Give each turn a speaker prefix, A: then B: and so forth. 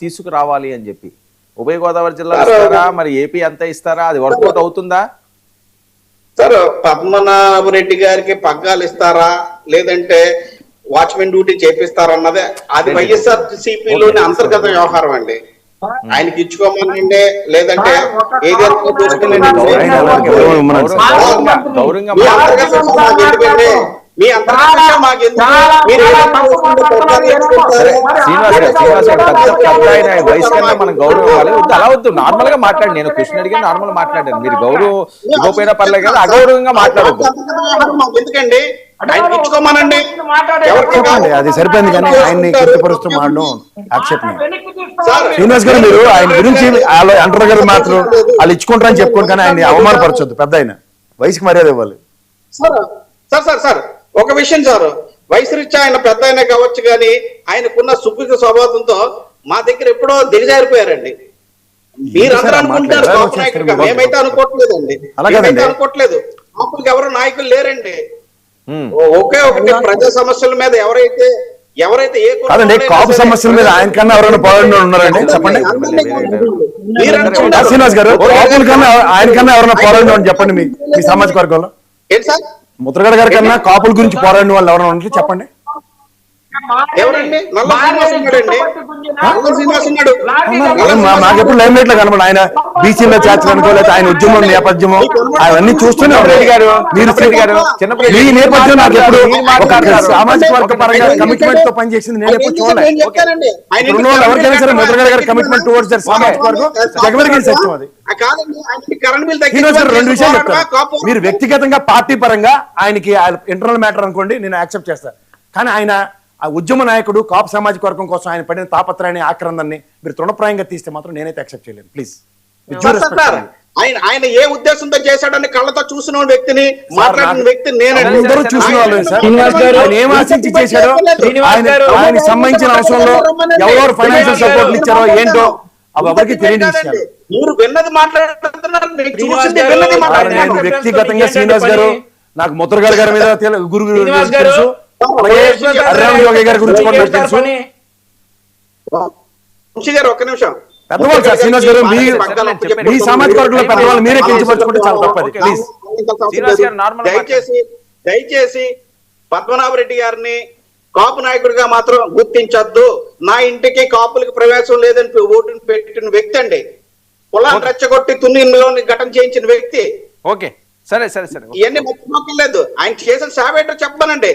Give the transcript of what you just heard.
A: తీసుకురావాలి అని చెప్పి. ఉభయ గోదావరి జిల్లా ఇస్తారా, మరి ఏపీ అంతా ఇస్తారా, అది వర్కౌట్ అవుతుందా?
B: సార్ పద్మనాభరెడ్డి గారికి పగ్గాలు ఇస్తారా లేదంటే వాచ్మెన్ డ్యూటీ చేపిస్తారన్నదే అది వైఎస్ఆర్ సిపిలోని అంతర్గత వ్యవహారం అండి. ఆయనకి ఇచ్చుకోమనండి లేదంటే ఏదైనా మీ అంతర్గత
A: వయసు కన్నా మనం గౌరవం ఇవ్వాలి. అలా వద్దు, నార్మల్ గా మాట్లాడి. నేను క్వశ్చన్ అడిగి నార్మల్ మాట్లాడాను. మీరు గౌరవం ఇవ్వకపోయినా పర్లేదు కదా, అగౌరవంగా మాట్లాడద్దు.
B: ఎందుకండి ఆయన ఇచ్చుకోమనండి,
C: చెప్పండి, అది సరిపోయింది. కానీ ఆయన్ని కించపరుస్తూ మాడడం ఆక్షేపణ. శ్రీనివాస్ గారు, మీరు ఆయన గురించి అంటారు కదా మాత్రం వాళ్ళు ఇచ్చుకుంటారని చెప్పుకోండి, కానీ ఆయన అవమానపరచొద్దు. పెద్ద ఆయన వయసుకి మర్యాద ఇవ్వాలి.
B: సార్ సార్ సార్ ఒక విషయం సార్, వయసు రీత్యా ఆయన పెద్ద అయినా కావచ్చు, కానీ ఆయనకున్న సుఖిత స్వభావంతో మా దగ్గర ఎప్పుడో దిగజారిపోయారండి. మీరందరూ అనుకుంటారు కాపు నాయకుడిగా, మేమైతే అనుకోవట్లేదండి, అనుకోవట్లేదు. కాపులకు ఎవరు నాయకులు లేరండి. ఒకే ఒకటి ప్రజా సమస్యల మీద ఎవరైతే ఏ
C: కాపు సమస్యల మీద ఆయన కన్నా ఎవరైనా పోరాడిన ఉన్నారండి? చెప్పండి శ్రీనివాస్ గారు, కాపుల కన్నా ఆయన కన్నా ఎవరైనా పోరాడిన చెప్పండి మీ సామాజిక వర్గంలో.
B: ఏంటి సార్,
C: ముద్రగడ గారి కన్నా కాపుల గురించి పోరాడిన వాళ్ళు ఎవరైనా ఉంటే చెప్పండి.
B: ఎవరండి?
C: నాకెప్పుడు లైమ్ లైట్ లో కనబడి ఆయన బీసీలో చేర్చడానికో లేదా ఆయన ఉద్యమం నేపథ్యమో అవన్నీ చూస్తూనే ఈ నేపథ్యం నాకు ఎప్పుడు సామాజిక వర్గ పరంగా కమిట్మెంట్ తో పనిచేసింది నేను ఎప్పుడు చూడలేదు. ఎవరికైనా సరే ముద్రగడ గారి కమిట్మెంట్ టువర్డ్స్ దర్ సామాజిక వర్గం జగమెరిగిన సత్యం. అది రెండు విషయాలు చెప్తాను. మీరు వ్యక్తిగతంగా పార్టీ పరంగా ఆయనకి ఇంటర్నల్ మ్యాటర్ అనుకోండి, నేను యాక్సెప్ట్ చేస్తాను. కానీ ఆయన ఆ ఉద్యమ నాయకుడు కాపు సామాజిక వర్గం కోసం ఆయన పడిన తాపత్రయాన్ని ఆక్రందాన్ని మీరు తృణప్రాయంగా తీస్తే మాత్రం నేనైతే యాక్సెప్ట్ చేయలేను. ప్లీజ్.
B: ఆయన ఏ ఉద్దేశంతో చేశాడని కళ్ళతో చూసిన వ్యక్తిని, మాట్లాడిన వ్యక్తిని
C: అందరూ చూసిన వాళ్ళు సార్. ఏం ఆశించి చేశాడో, ఆయనకి సంబంధించిన అంశంలో ఎవరు ఫైనాన్షియల్ సపోర్ట్ ఇచ్చారో ఏంటో అవి ఎవరికి తెలియని విషయాలు.
B: మీరు విన్నది మాట్లాడుతున్నారు.
C: వ్యక్తిగతంగా శ్రీనివాస్ గారు నాకు ముద్రగడ గారి మీద గురు తెలుసు, యోగి గారి గురించి కూడా తెలుసు.
B: ఒక్క నిమిషం
C: పెద్దవాళ్ళు సార్, శ్రీనివాస్ గారు మీ సామాజిక వర్గంలో పెద్దవాళ్ళు మీరే కించపరచుకుంటే చాలా తప్పది. ప్లీజ్
B: దయచేసి పద్మనాభరెడ్డి గారిని కాపు నాయకుడిగా మాత్రం గుర్తించొద్దు. నా ఇంటికి కాపులకు ప్రవేశం లేదని ఓటును పెట్టిన వ్యక్తి అండి. పొలాన్ని రెచ్చగొట్టి తున్నిలోని ఘటన చేయించిన వ్యక్తి.
A: ఓకే, సరే సరే సరే,
B: ఇవన్నీ మొక్కలేదు. ఆయన చేసిన సేవ ఏంటో చెప్పానండి.